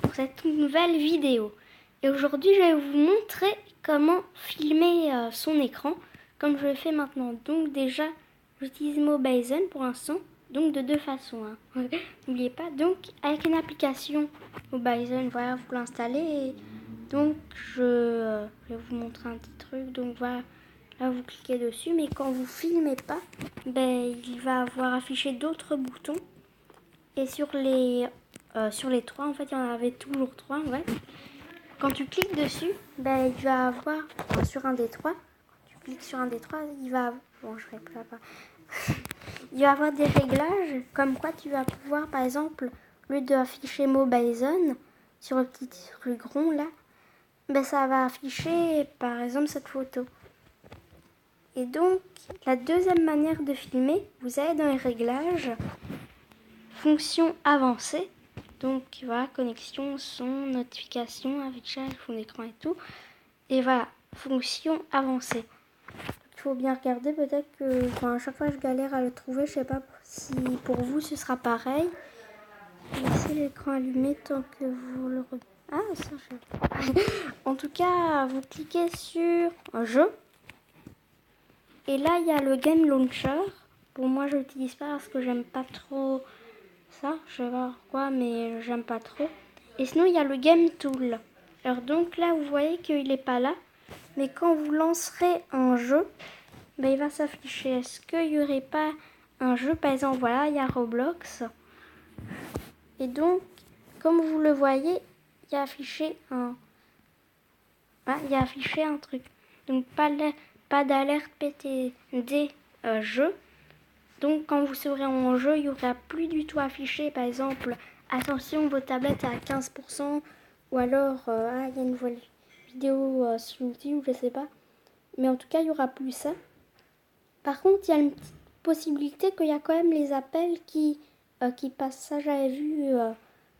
Pour cette nouvelle vidéo. Et aujourd'hui, je vais vous montrer comment filmer son écran, comme je le fais maintenant. Donc déjà, j'utilise Mobizen pour l'instant, donc de deux façons. Hein. N'oubliez pas, donc avec une application Mobizen, voilà, vous l'installez. Et donc je vais vous montrer un petit truc. Donc voilà, là vous cliquez dessus, mais quand vous filmez pas, ben, il va avoir affiché d'autres boutons. Et sur les trois, en fait, il y en avait toujours trois, ouais. Quand tu cliques dessus, ben, il va avoir, sur un des trois, quand tu cliques sur un des trois, il va, bon, je répète pas. Il va avoir des réglages, comme quoi tu vas pouvoir, par exemple, au lieu d'afficher Mobizen, sur le petit truc rond, là, ben, ça va afficher, par exemple, cette photo. Et donc, la deuxième manière de filmer, vous allez dans les réglages, fonction avancée. Donc voilà, connexion, son, notification, affichage, fond d'écran et tout. Et voilà, fonction avancée. Il faut bien regarder, peut-être que à chaque fois je galère à le trouver. Je sais pas si pour vous ce sera pareil. Laissez l'écran allumé tant que vous le... Ah, ça je... En tout cas, vous cliquez sur jeu. Et là, il y a le Game Launcher. Pour moi, je l'utilise pas parce que j'aime pas trop ça. Je sais pas pourquoi, mais j'aime pas trop. Et sinon, il y a le Game Tool. Alors donc là, vous voyez qu'il n'est pas là. Mais quand vous lancerez un jeu, ben, il va s'afficher. Est-ce qu'il n'y aurait pas un jeu? Par exemple, voilà, il y a Roblox. Et donc, comme vous le voyez, il y a affiché un... Ah, il y a affiché un truc. Donc, pas d'alerte PTD jeu. Donc, quand vous serez en jeu, il n'y aura plus du tout affiché, par exemple, attention, vos tablettes à 15%, ou alors, il y a une nouvelle vidéo sur YouTube, je sais pas. Mais en tout cas, il n'y aura plus ça. Par contre, il y a une petite possibilité qu'il y a quand même les appels qui passent. Ça, j'avais vu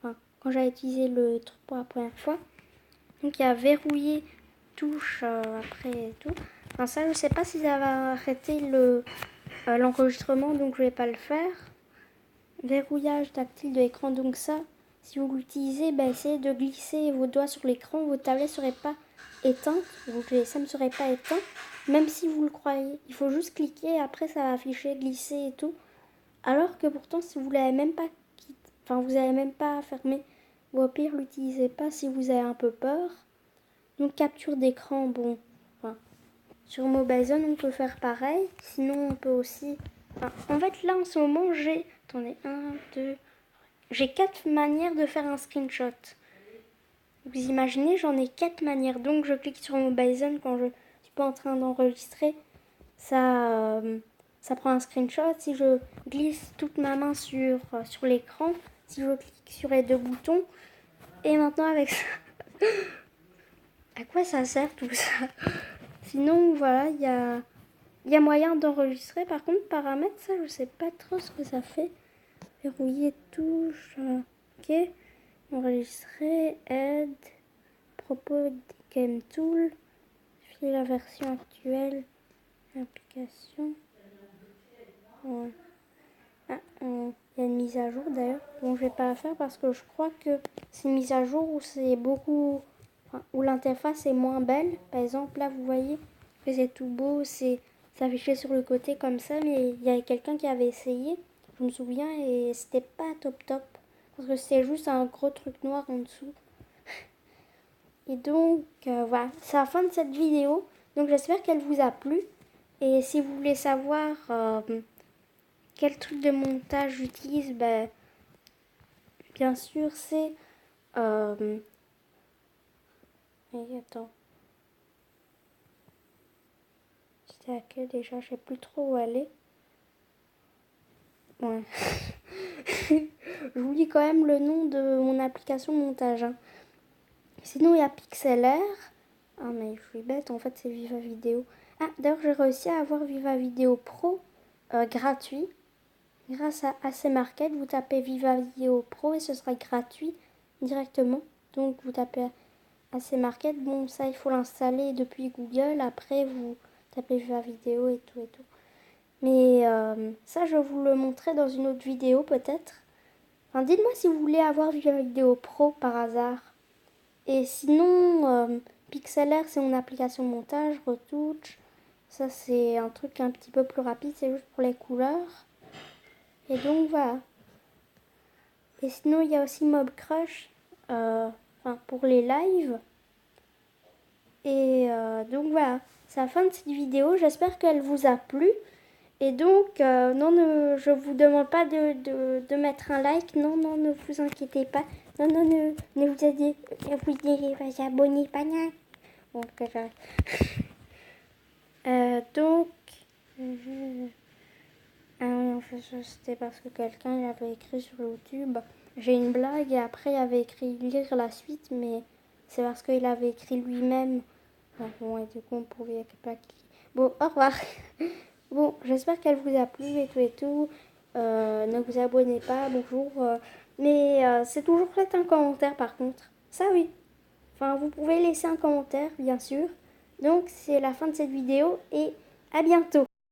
quand j'avais utilisé le truc pour la première fois. Donc, il y a verrouiller touche après et tout. Enfin, ça, je sais pas si ça va arrêter l'enregistrement, donc je vais pas le faire. Verrouillage tactile de l'écran, donc ça, si vous l'utilisez, ben, essayez de glisser vos doigts sur l'écran, vos tablettes ne seraient pas éteintes, vos GSM ne seraient pas éteints, même si vous le croyez. Il faut juste cliquer, après ça va afficher glisser et tout. Alors que pourtant, si vous l'avez même pas vous n'avez même pas fermé, ou au pire, l'utilisez pas si vous avez un peu peur. Donc capture d'écran, bon, sur Mobizen, on peut faire pareil. Sinon, on peut aussi... en fait, là, en ce moment, j'ai... Attendez, 1, 2... J'ai 4 manières de faire un screenshot. Vous imaginez, j'en ai 4 manières. Donc, je clique sur Mobizen quand je suis pas en train d'enregistrer. Ça prend un screenshot. Si je glisse toute ma main sur l'écran, si je clique sur les deux boutons, et maintenant avec ça... À quoi ça sert tout ça? Sinon, voilà, il y a moyen d'enregistrer. Par contre, paramètres, ça, je sais pas trop ce que ça fait. Verrouiller touche. Ok. Enregistrer. Aide. Propos Game Tool. Filer la version actuelle. Application. Ouais. Ah, il y a une mise à jour d'ailleurs. Bon, je vais pas la faire parce que je crois que c'est une mise à jour où c'est beaucoup. Où l'interface est moins belle. Par exemple, là, vous voyez que c'est tout beau, c'est affiché sur le côté comme ça, mais il y avait quelqu'un qui avait essayé, je me souviens, et c'était pas top top. Parce que c'est juste un gros truc noir en dessous. Et donc, voilà, c'est la fin de cette vidéo. Donc, j'espère qu'elle vous a plu. Et si vous voulez savoir quel truc de montage j'utilise, ben, bien sûr, c'est... attends. C'était laquelle déjà? Je sais plus trop où aller. Ouais. Je vous lis quand même le nom de mon application montage. Hein. Sinon, il y a PixLR. Ah, mais je suis bête, en fait, c'est Viva Vidéo. Ah, d'ailleurs, j'ai réussi à avoir Viva Vidéo Pro gratuit. Grâce à AC Market, vous tapez Viva Vidéo Pro et ce sera gratuit directement. Donc, vous tapez AC Market. Bon, ça, il faut l'installer depuis Google. Après, vous tapez Viva Vidéo et tout et tout. Mais ça, je vais vous le montrer dans une autre vidéo peut-être. Enfin, dites-moi si vous voulez avoir Visual Video Pro par hasard. Et sinon, PixelR, c'est mon application de montage, Retouch. Ça, c'est un truc un petit peu plus rapide, c'est juste pour les couleurs. Et donc, voilà. Et sinon, il y a aussi Mob Crush, pour les lives. Et donc, voilà. C'est la fin de cette vidéo. J'espère qu'elle vous a plu. Et donc, non, je vous demande pas de mettre un like. Non, ne vous inquiétez pas. Non, ne vous abonnez pas. Bon, donc, en fait, c'était parce que quelqu'un il avait écrit sur YouTube. J'ai une blague et après il avait écrit lire la suite, mais c'est parce qu'il avait écrit lui-même. Bon, et du coup, on pouvait pas cliquer. Bon, au revoir. Bon, j'espère qu'elle vous a plu et tout et tout. Ne vous abonnez pas, bonjour. Mais c'est toujours fait un commentaire par contre. Ça oui. Enfin, vous pouvez laisser un commentaire, bien sûr. Donc, c'est la fin de cette vidéo et à bientôt.